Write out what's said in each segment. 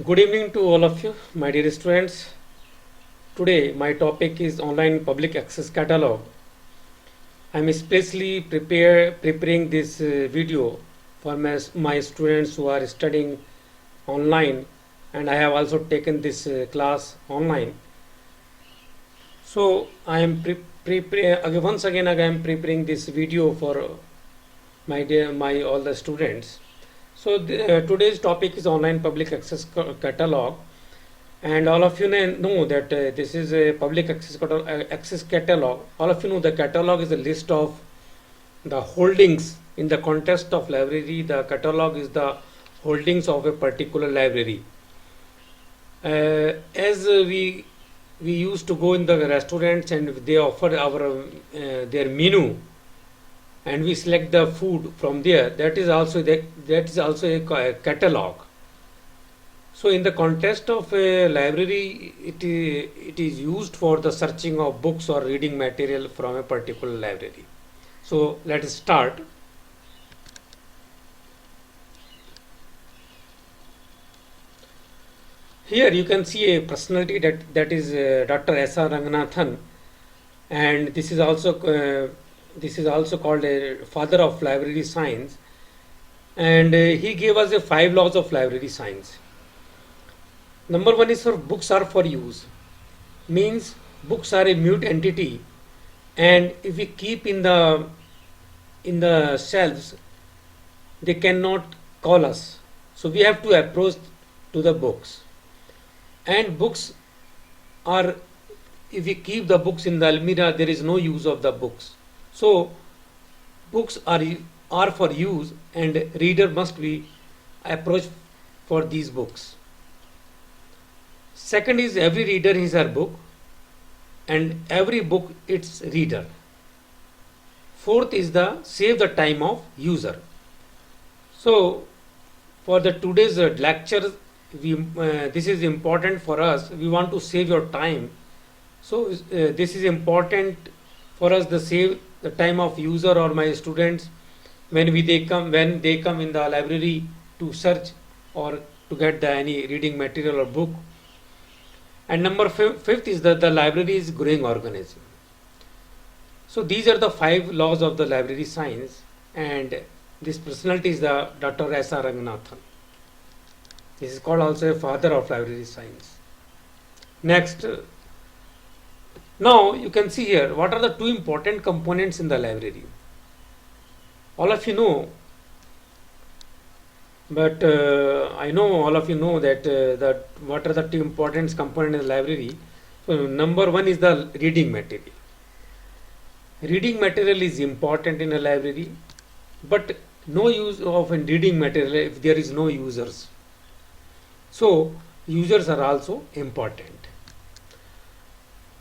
Good evening to all of you, my dear students. Today, my topic is online public access catalog. I am especially preparing this video for my students who are studying online, and I have also taken this class online. So, I am once again I am preparing this video for my all the students. So, today's topic is online public access catalog. And all of you know that this is a public access catalog. All of you know the catalog is a list of the holdings in the context of library. The catalog is the holdings of a particular library. As we used to go in the restaurants and they offer their menu, and we select the food from there. That is also a catalog. So, in the context of a library, it is used for the searching of books or reading material from a particular library. So, let us start. Here you can see a personality that is Dr. S.R. Ranganathan, and this is also called a father of library science, and he gave us a 5 laws of library science. Number one is for books are for use, means books are a mute entity, and if we keep in the shelves, they cannot call us. So we have to approach to the books, and books are, if we keep the books in the almirah, there is no use of the books. So books are for use, and reader must be approached for these books. Second is every reader is her book, and every book its reader. Fourth is the save the time of user. So for the today's lecture, this is important for us. We want to save your time. So this is important for us to save the time of user or my students when they come in the library to search or to get any reading material or book. And number fifth is that the library is growing organism. So these are the 5 laws of the library science, and this personality is the Dr. S.R. Ranganathan. This is called also a father of library science. Next, now you can see here what are the two important components in the library. All of you know, but I know all of you know that what are the two important components in the library. So number one is the reading material. Reading material is important in a library, but no use of reading material if there is no users. So users are also important.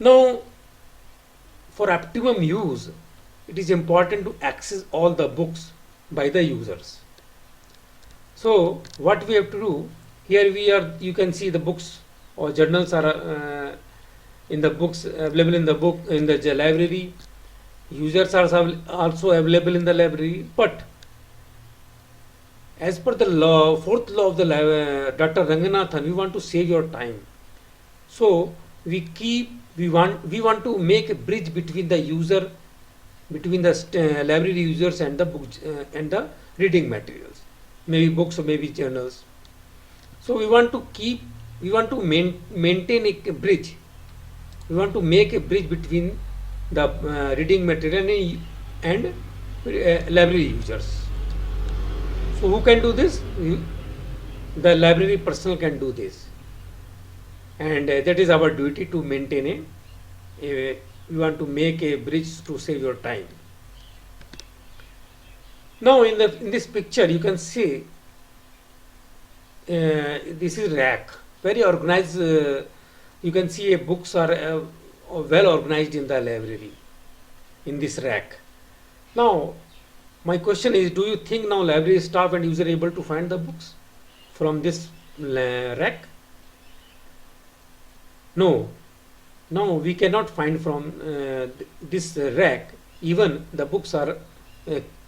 Now, for optimum use, it is important to access all the books by the users. So what we have to do here, you can see the books or journals are in the books available in the library. Users are also available in the library, but as per the fourth law of the Dr. Ranganathan, we want to save your time. So we want to make a bridge between the user, between the library users and the books and the reading materials, maybe books or maybe journals. So we want to maintain a bridge. We want to make a bridge between the reading material and library users. So who can do this? The library personnel can do this, and that is our duty to maintain we want to make a bridge to save your time. Now in this picture you can see this is rack, very organized. You can see books are well organized in the library in this rack. Now my question is, do you think now library staff and user are able to find the books from this rack? No, we cannot find from this rack. Even the books are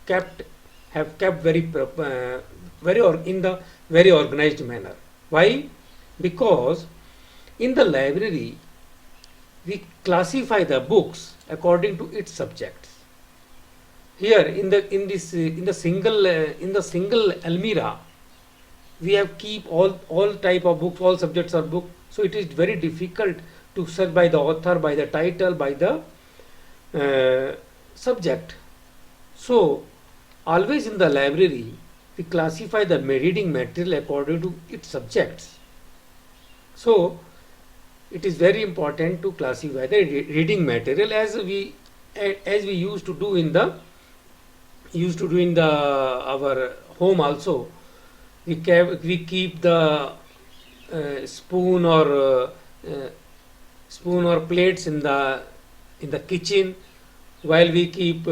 kept have kept in the very organized manner. Why? Because in the library we classify the books according to its subjects. Here in the single almirah we have keep all type of books, all subjects are book. So it is very difficult to search by the author, by the title, by the subject. So always in the library we classify the reading material according to its subjects. So it is very important to classify the reading material as we used to do in the our home also. We keep the spoon or plates in the kitchen, while we keep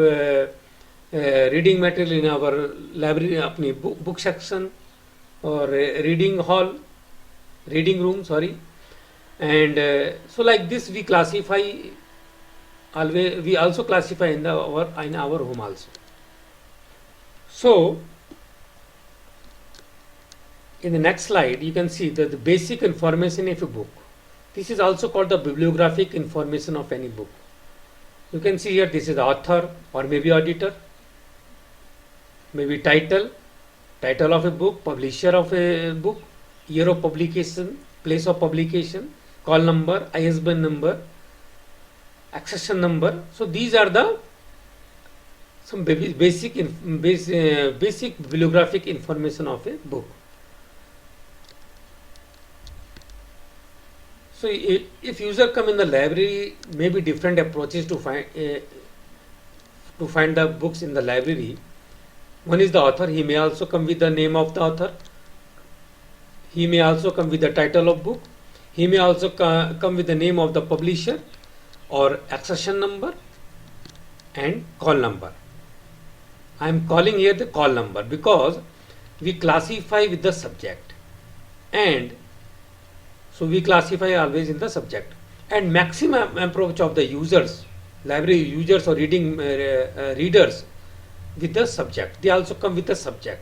reading material in our library, अपनी book section or reading room, sorry. And so like this we classify. Always we also classify in our home also. So in the next slide you can see the basic information of a book. This is also called the bibliographic information of any book. You can see here this is the author or maybe editor, maybe title of a book, publisher of a book, year of publication, place of publication, call number, ISBN number, accession number. So these are the some basic bibliographic information of a book. So if user come in the library, maybe different approaches to find the books in the library. One is the author. He may also come with the name of the author. He may also come with the title of book. He may also come with the name of the publisher or accession number and call number. I am calling here the call number because we classify with the subject, and so we classify always in the subject. And maximum approach of the users, library users or readers with the subject. They also come with the subject,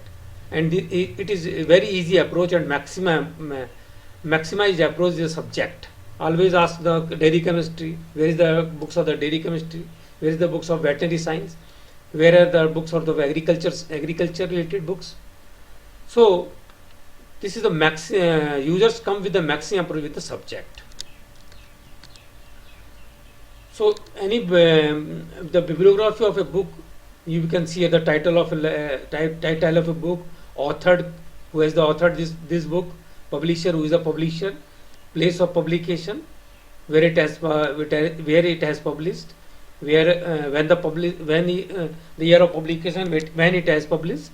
and it is a very easy approach and maximized approach is the subject. Always ask the dairy chemistry, where is the books of the dairy chemistry, where is the books of veterinary science, where are the books of the agriculture related books. So this is the users come with the maximum approach with the subject. So any the bibliography of a book, you can see the title of a book, author, who has the authored this book, publisher, who is the publisher, place of publication, where it has published, when the year of publication, when it has published,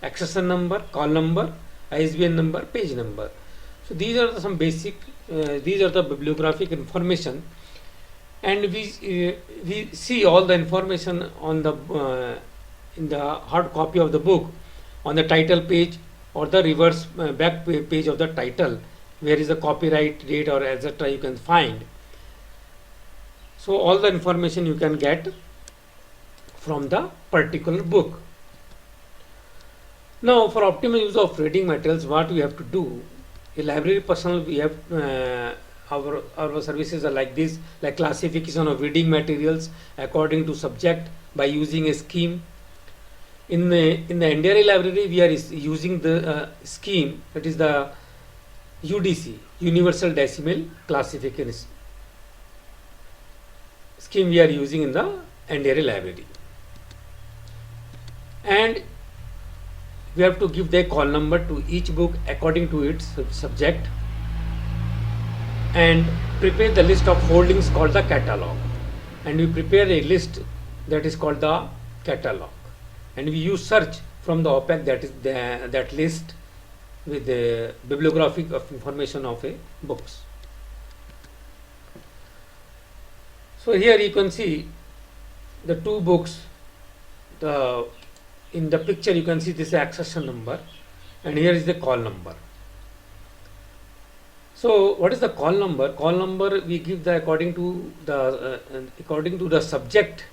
accession number, call number, ISBN number, page number. So these are some basic these are the bibliographic information, and we see all the information on the in the hard copy of the book on the title page or the reverse back page of the title, where is the copyright date or etc. you can find. So all the information you can get from the particular book. Now for optimal use of reading materials, what we have to do, a library personnel, we have our services are like this, like classification of reading materials according to subject by using a scheme. In the NDRA library we are using the scheme, that is the UDC, Universal Decimal Classification scheme we are using in the NDRA library. And we have to give the call number to each book according to its subject, and prepare the list of holdings called the catalog, and we prepare a list that is called the catalog, and we use search from the OPAC, that is that list with the bibliographic of information of a books. So here you can see the two books. In the picture you can see this accession number, and here is the call number. So what is the call number? Call number we give the according to the subject,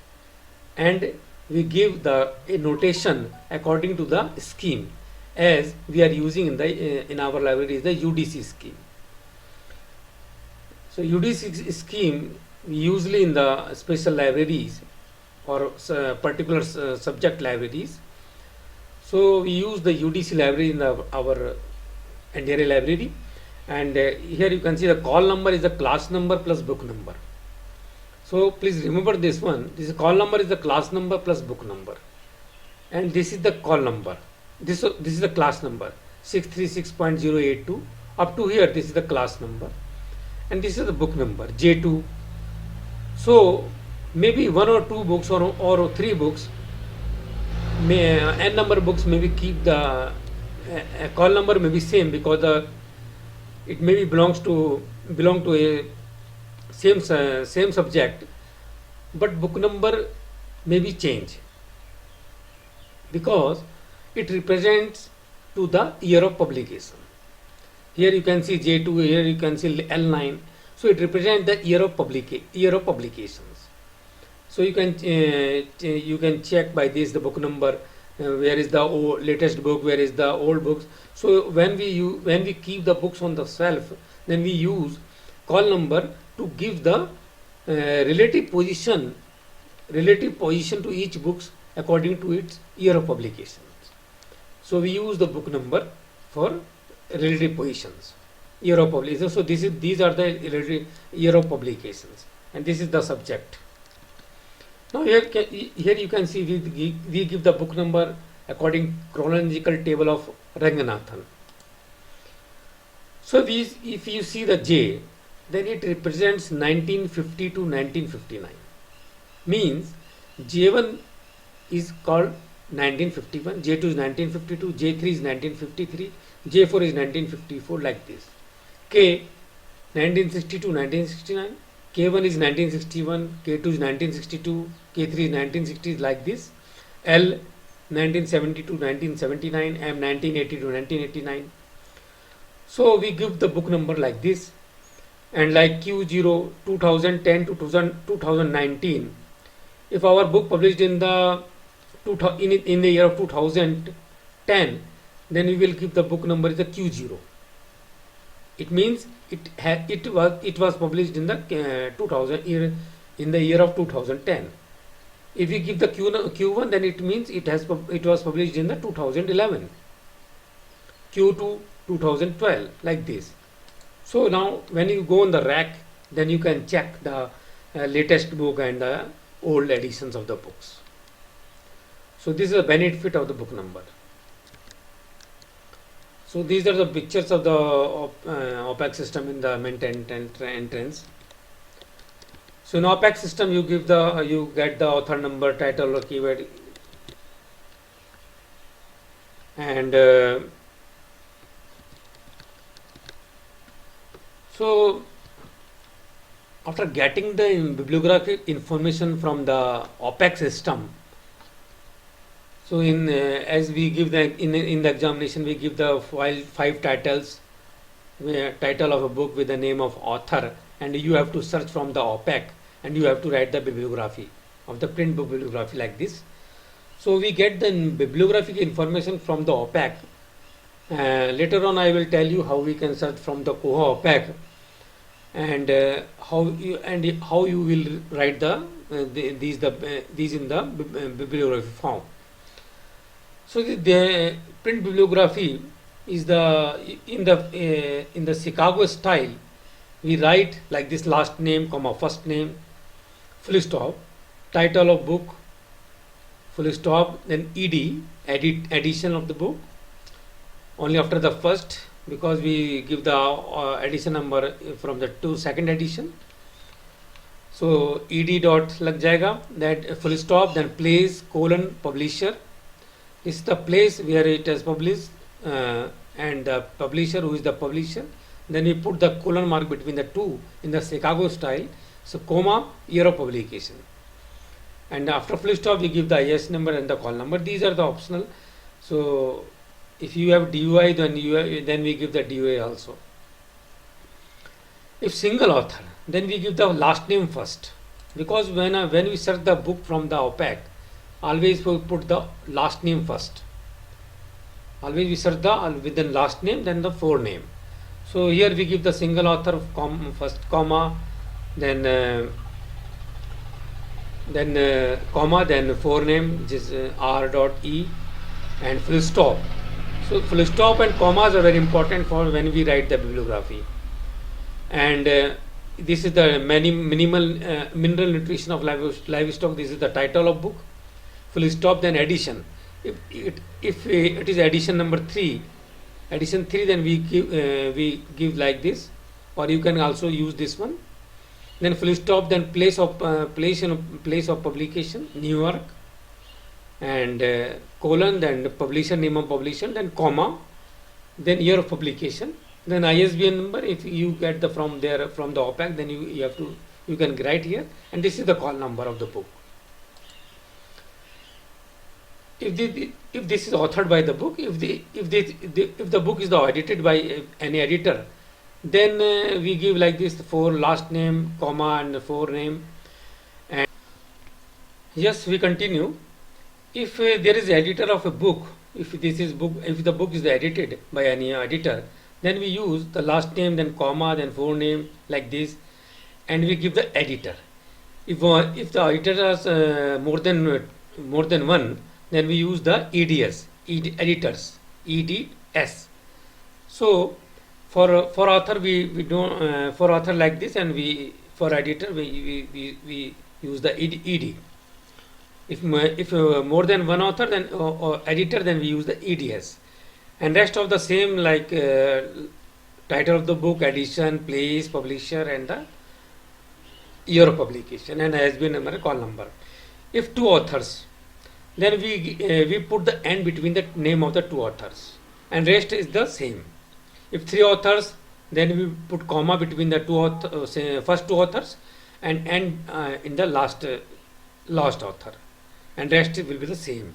and we give a notation according to the scheme, as we are using in our library is the UDC scheme. So UDC scheme usually in the special libraries or particular subject libraries. So we use the UDC library in our NDRA library, and here you can see the call number is the class number plus book number. So please remember this one. This call number is the class number plus book number, and this is the call number. This is the class number 636.082. Up to here, this is the class number, and this is the book number J2. So maybe one or two books or three books, may n number books maybe keep the call number may be same because it maybe belong to a same subject, but book number may be changed because it represents to the year of publication. Here you can see J2, here you can see L9. So it represents the year of publications. So you can check by this the book number, where is the latest book, where is the old books. So when we keep the books on the shelf, then we use call number to give the relative position to each books according to its year of publications. So we use the book number for relative positions, year of publication. So these are the relative year of publications, and this is the subject. Now here you can see we give the book number according chronological table of Ranganathan. So if you see the J, then it represents 1950 to 1959. Means J1 is called 1951, J2 is 1952, J3 is 1953, J4 is 1954, like this. K 1960 to 1969, K1 is 1961, K2 is 1962, K3 is 1960, like this. L 1970 to 1979, M 1980 to 1989. So we give the book number like this, and like Q0 2010 to 2019. If our book published in the year of 2010, then we will give the book number is the Q0. It means it was published in the 2000 year, in the year of 2010. If we give the Q1, then it means it was published in the 2011. Q2 2012, like this. So now when you go on the rack, then you can check the latest book and the old editions of the books. So this is the benefit of the book number. So these are the pictures of the OPAC system in the main entrance. So in OPAC system, you get the author number, title or keyword, and so after getting the bibliographic information from the OPAC system, so as we give in the examination, we give the five titles, title of a book with the name of author, and you have to search from the OPAC, and you have to write the bibliography of the print book bibliography, like this. So we get the bibliographic information from the OPAC. Later on I will tell you how we can search from the Koha OPAC, and how you will write these in the bibliography form. So the print bibliography is in the Chicago style. We write like this: last name, comma, first name, full stop, title of book, full stop, then edition of the book. Only after the first, because we give the edition number from the second edition. So ed dot lag jayega, that full stop, then place, colon, publisher. This is the place where it is published, and the publisher, who is the publisher. Then we put the colon mark between the two in the Chicago style. So comma, year of publication, and after full stop we give the IS number and the call number. These are the optional. So if you have DOI, then we give the DOI also. If single author, then we give the last name first, because when we search the book from the OPAC, always we put the last name first. Always we search with the last name, then the forename. So here we give the single author first comma, then comma, then forename, which is r dot e, and full stop. So full stop and commas are very important for when we write the bibliography. And this is the minimal mineral nutrition of livestock. This is the title of book. Full stop, then addition. If it is addition number 3, addition 3, then we give like this, or you can also use this one. Then full stop, then place of publication, New York, and colon, then publisher, name of publisher, then comma, then year of publication, then ISBN number. If you get the from the OPAC, then you can write here, and this is the call number of the book. If this is authored by the book, if the book is edited by any editor, then we give like this: for last name, comma, and forename. And yes, we continue. If there is editor of a book, if the book is edited by any editor, then we use the last name, then comma, then forename, like this, and we give the editor. If the editor is more than one, then we use the EDS, editors, EDS. So for author we don't for author like this, and for editor we use the ED. If more than one author, then or editor, then we use the EDS, and rest of the same, like title of the book, edition, place, publisher, and the year of publication, and ISBN number, call number. If 2 authors, then we put the and between the name of the 2 authors, and rest is the same. If 3 authors, then we put comma between the first 2 authors, and in the last author, and rest will be the same.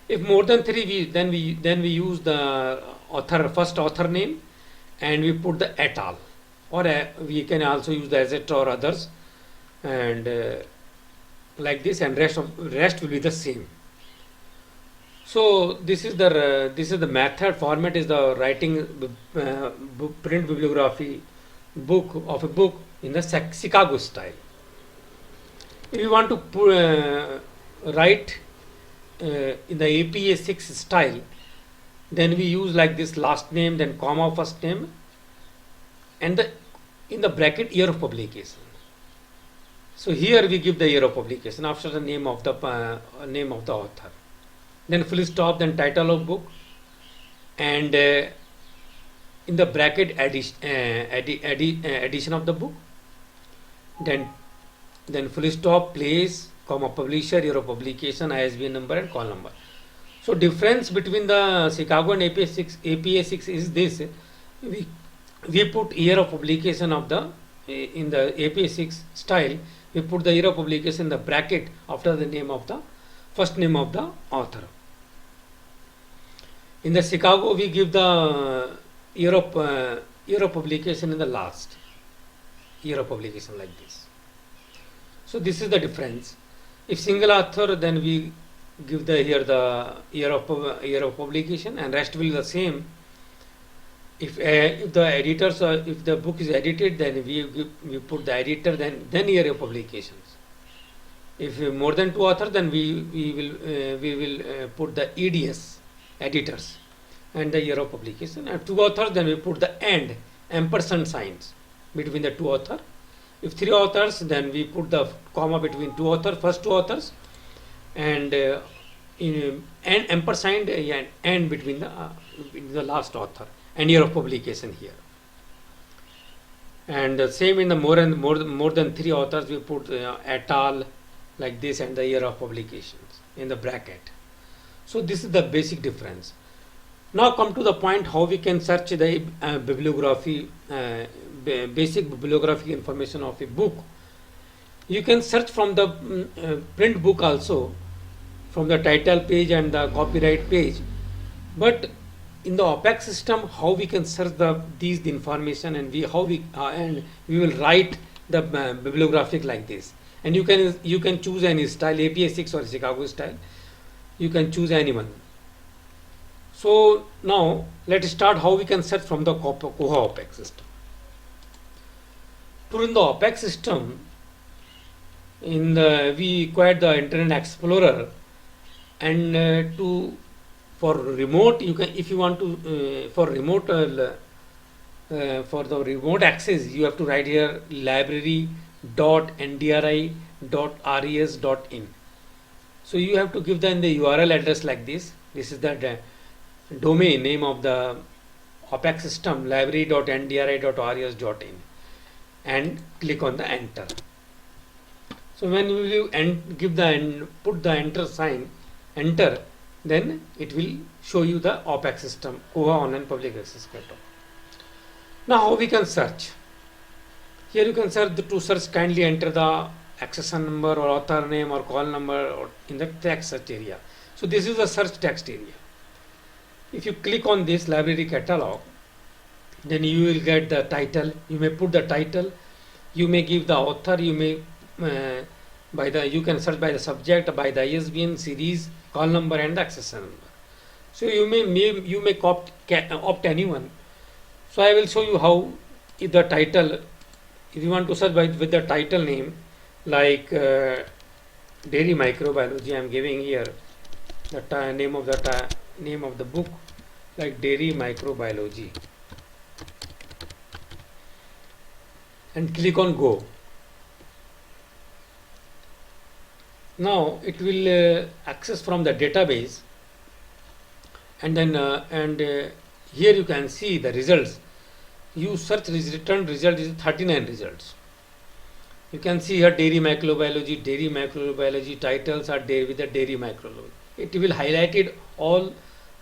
If more than 3, then we use the first author name, and we put the et al, or we can also use the etc or others, and like this, and rest will be the same. So this is the method. Format is the writing print bibliography of a book in the Chicago style. If you want to write in the APA 6 style, then we use like this: last name, then comma, first name, and in the bracket, year of publication. So here we give the year of publication after the name of the author. Then full stop, then title of book, and in the bracket, edition of the book. Then full stop, place, comma, publisher, year of publication, ISBN number, and call number. So difference between the Chicago and APA 6 is this: we put year of publication of the in the APA 6 style. We put the year of publication in the bracket after the name of the first name of the author. In the Chicago, we give the year of publication in the last year of publication, like this. So this is the difference. If single author, then we give the year of publication, and rest will be the same. If the editors, if the book is edited, then we put the editor, then year of publications. If more than 2 authors, then we will put the EDS, editors, and the year of publication. And 2 authors, then we put the and ampersand signs between the 2 authors. If 3 authors, then we put the comma between 2 authors, first 2 authors, and ampersand and between the last author, and year of publication here. And same in the more than 3 authors, we put et al, like this, and the year of publications in the bracket. So this is the basic difference. Now come to the point how we can search the bibliography, basic bibliographic information of a book. You can search from the print book also, from the title page and the copyright page. But in the OPAC system, how we can search the information, and we will write the bibliographic like this. And you can choose any style, APA 6 or Chicago style. You can choose anyone. So now let's start how we can search from the Koha OPEX system. To run the OPEX system, we acquired the Internet Explorer, and for remote you can, if you want to for the remote access, you have to write here library.ndri.res.in. So you have to give them the URL address like this. This is the domain name of the OPEX system, library.ndri.res.in, and click on the enter. So when you give the put the enter sign, enter, then it will show you the OPEX system, Koha Online Public Access Catalog. Now how we can search? Here you can search. To search, kindly enter the accession number or author name or call number or in the text search area. So this is the search text area. If you click on this library catalog, then you will get the title. You may put the title, you may give the author, you may you can search by the subject, by the ISBN, series, call number, and the accession number. So you may opt anyone. So I will show you how. If the title, if you want to search with the title name, like Dairy Microbiology, I am giving here the name of the book, like Dairy Microbiology, and click on go. Now it will access from the database, and then here you can see the results. You search return result is 39 results. You can see here dairy microbiology titles are with the dairy microbiology. It will highlighted all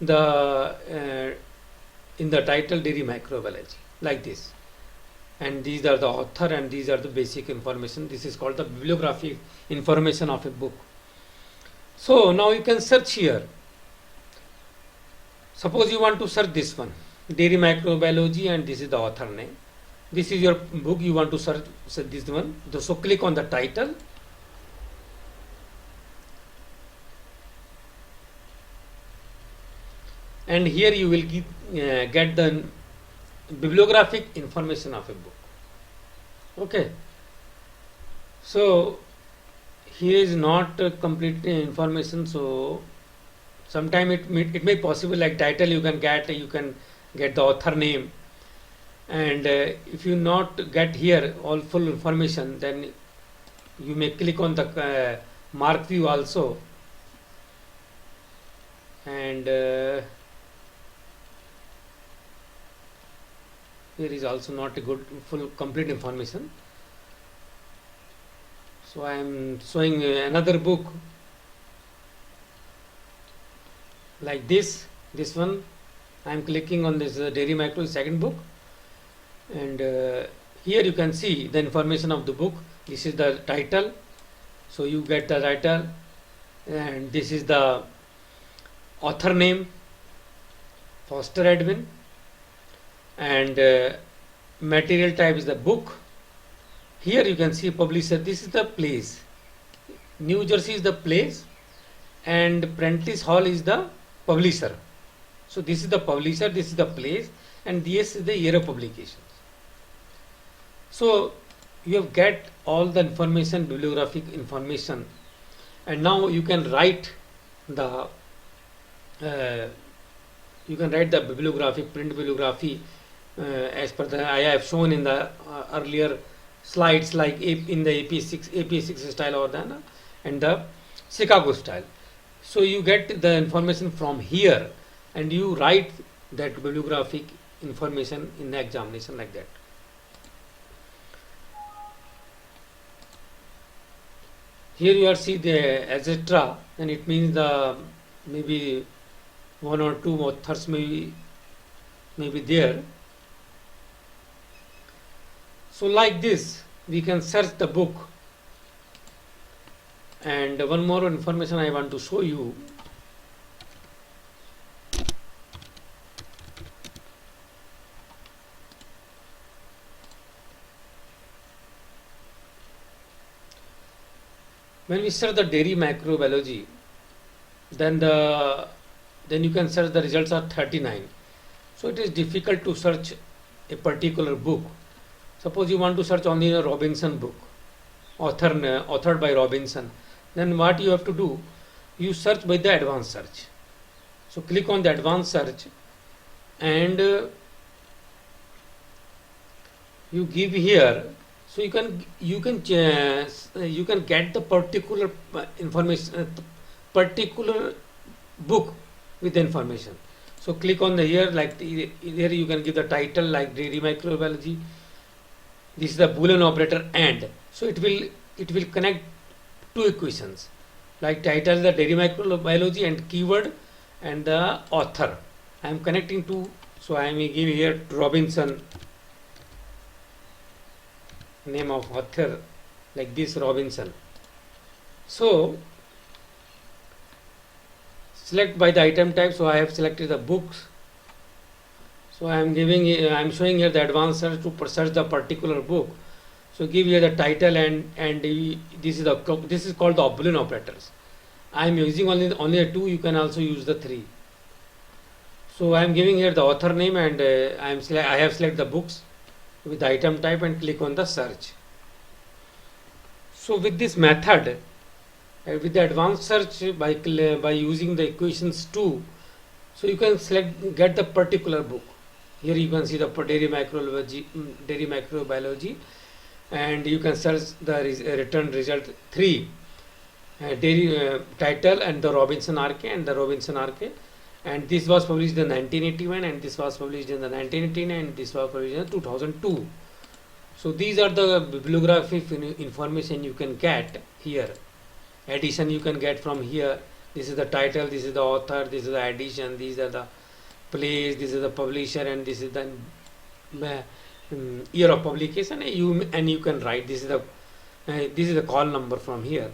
the in the title dairy microbiology like this, and these are the author and these are the basic information. This is called the bibliographic information of a book. So now you can search here. Suppose you want to search this one, Dairy Microbiology, and this is the author name. This is your book, you want to search this one. So click on the title. And here you will get the bibliographic information of a book. Okay. So here is not complete information. So sometime it may possible, like title you can get the author name, and if you not get here all full information, then you may click on the mark view also, and here is also not a good full complete information. So I am showing another book like this one. I am clicking on this Dairy Micro, second book, and here you can see the information of the book. This is the title, so you get the title, and this is the author name, Foster Edwin, and material type is the book. Here you can see publisher. This is the place. New Jersey is the place, and Prentice Hall is the publisher. So this is the publisher, this is the place, and this is the year of publications. So you have get all the information, bibliographic information, and now you can write the bibliographic, print bibliography as per the I have shown in the earlier slides, like in the AP6 style or and the Chicago style. So you get the information from here, and you write that bibliographic information in the examination like that. Here you are see the etc., and it means the maybe one or two authors may be there. So like this we can search the book. And one more information I want to show you. When we search the dairy microbiology, then the then you can search, the results are 39. So it is difficult to search a particular book. Suppose you want to search only a Robinson book, authored by Robinson, then what you have to do, you search by the advanced search. So click on the advanced search, and you give here, so you can get the particular information, particular book with the information. So click on the here, like here you can give the title like dairy microbiology. This is the Boolean operator AND. So it will connect two equations, like title the dairy microbiology and keyword and the author. I am connecting to, so I may give here Robinson, name of author like this, Robinson. So select by the item type, so I have selected the books. So I am showing here the advanced search to search the particular book. So give here the title, and this is called the Boolean operators. I am using only a 2, you can also use the 3. So I am giving here the author name, and I have selected the books with the item type and click on the search. So with this method, with the advanced search by using the equations 2, so you can get the particular book. Here you can see the dairy microbiology, and you can search the return result 3, dairy title and the Robinson RK and the Robinson RK, and this was published in 1981, and this was published in the 1989, and this was published in 2002. So these are the bibliographic information you can get here. Edition you can get from here. This is the title, this is the author, this is the edition, these are the place, this is the publisher, and this is the year of publication. And you can write, this is the call number from here.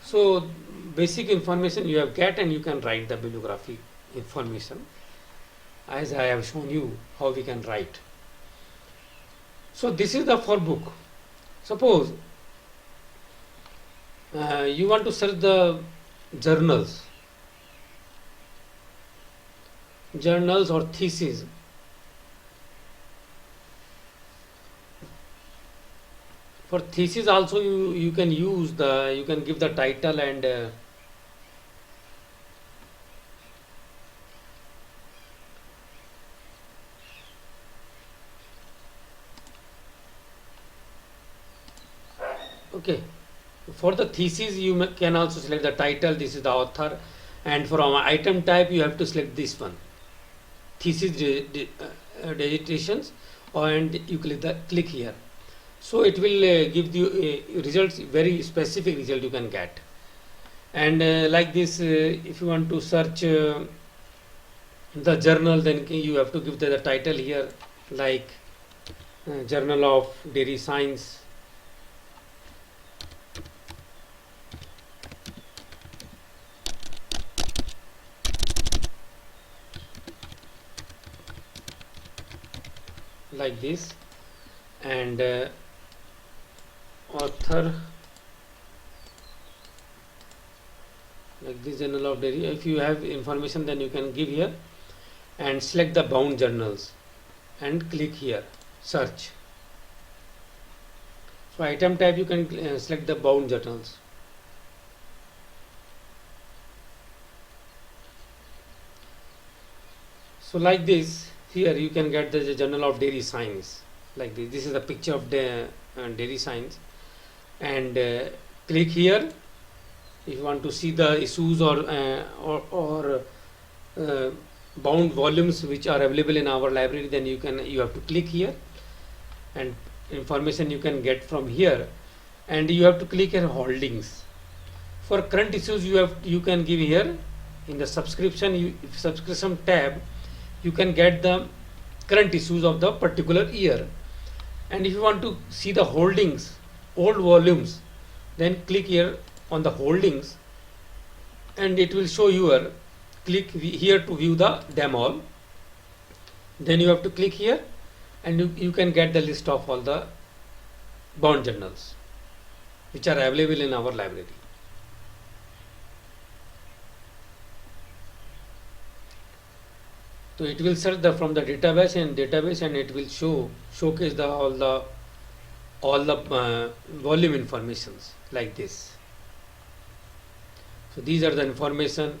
So basic information you have get, and you can write the bibliography information as I have shown you how we can write. So this is the for book. Suppose you want to search the journals or thesis. For thesis also you can give the title and okay. For the thesis you can also select the title, this is the author, and for our item type you have to select this one, thesis digitations, and you click here. So it will give you results, very specific result you can get. And like this, if you want to search the journal, then you have to give the title here, like Journal of Dairy Science. Like this, and author like this, Journal of Dairy. If you have information, then you can give here and select the bound journals and click here search. So item type you can select the bound journals. So like this, here you can get the Journal of Dairy Science like this. This is the picture of the Dairy Science, and click here if you want to see the issues or bound volumes which are available in our library. Then you have to click here, and information you can get from here, and you have to click here holdings. For current issues you can give here in the subscription tab. You can get the current issues of the particular year, and if you want to see the holdings, old volumes, then click here on the holdings, and it will show you click here to view them all. Then you have to click here, and you can get the list of all the bound journals which are available in our library. So it will search the from the database and it will showcase the all the volume informations like this. So these are the information,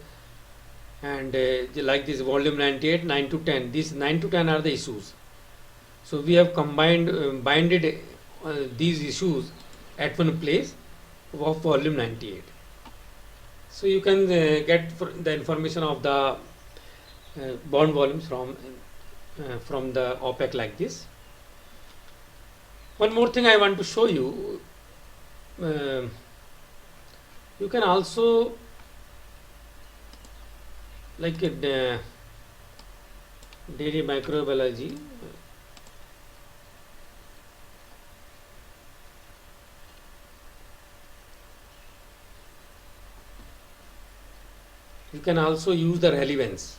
and like this volume 98, 9 to 10. These 9 to 10 are the issues. So we have combined binded these issues at one place of volume 98. So you can get the information of the bond volumes from the OPEC like this. One more thing I want to show you. You can also like daily microbiology. You can also use the relevance.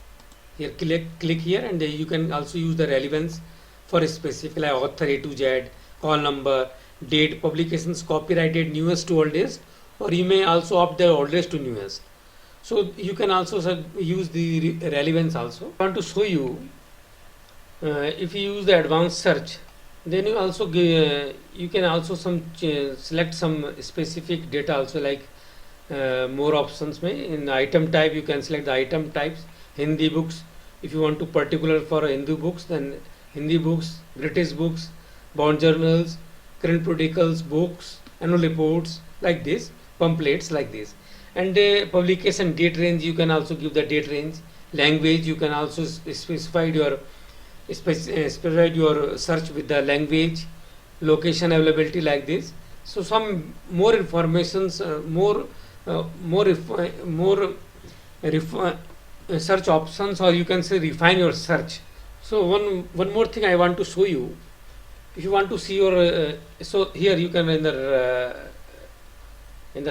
Here click here, and you can also use the relevance for a specific like author A to Z, call number, date, publications, copyrighted, newest to oldest, or you may also opt the oldest to newest. So you can also use the relevance also. I want to show you if you use the advanced search, then you also you can also select some specific data also, like more options may in item type. You can select the item types. Hindi books, if you want to particular for Hindu books, then Hindi books, British books, bond journals, current periodicals, books, annual reports like this, pamphlets like this. And publication date range, you can also give the date range. Language, you can also specify your search with the language. Location availability like this. So some more informations, more search options, or you can say refine your search. So one more thing I want to show you. If you want to see your so here you can in the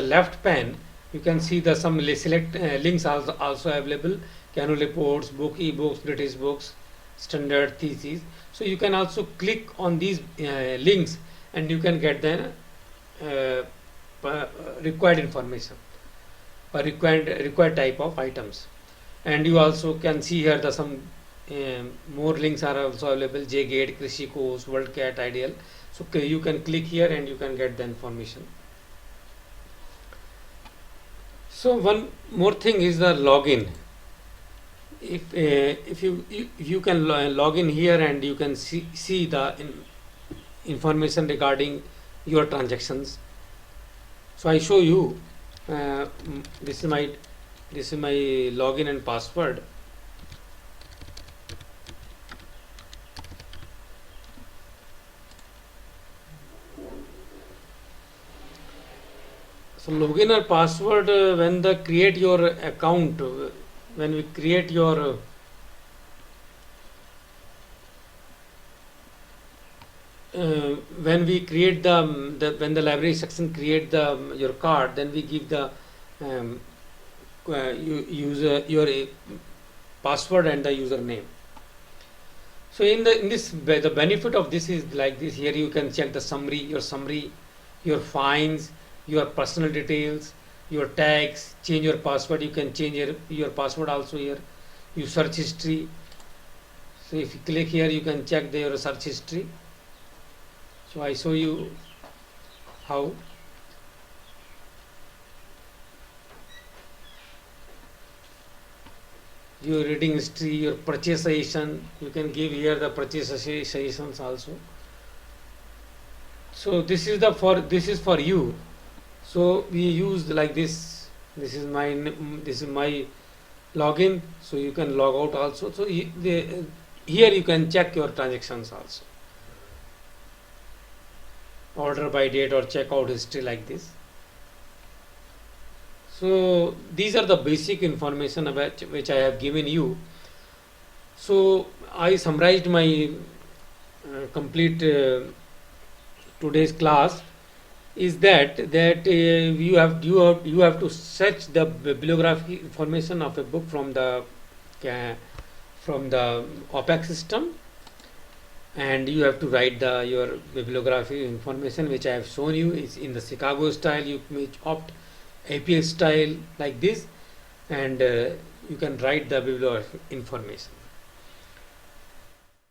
left pane you can see the some select links also available. Annual reports, book, e-books, British books, standard theses. So you can also click on these links and you can get the required information or required type of items. And you also can see here the some more links are also available. JGate, Krishi Course, WorldCat, Ideal. So you can click here and you can get the information. So one more thing is the login. If you can log in here and you can see the information regarding your transactions. So I show you this is my login and password. So login or password, when the create your account, when we create your when we create when the library section create your card, then we give the user your password and the username. So in this the benefit of this is like this. Here you can check the summary, your fines, your personal details, your tags, change your password. You can change your password also here. Your search history. So if you click here, you can check your search history. So I show you how. Your reading history, your purchase suggestion, you can give here the purchase suggestions also. So this is for you. So we use like this. This is my login. So you can log out also. So here you can check your transactions also. Order by date or checkout history like this. So these are the basic information about which I have given you. So I summarized my complete today's class. Is that you have to search the bibliography information of a book from the OPEC system, and you have to write your bibliography information which I have shown you is in the Chicago style. You may opt APA style like this, and you can write the bibliography information.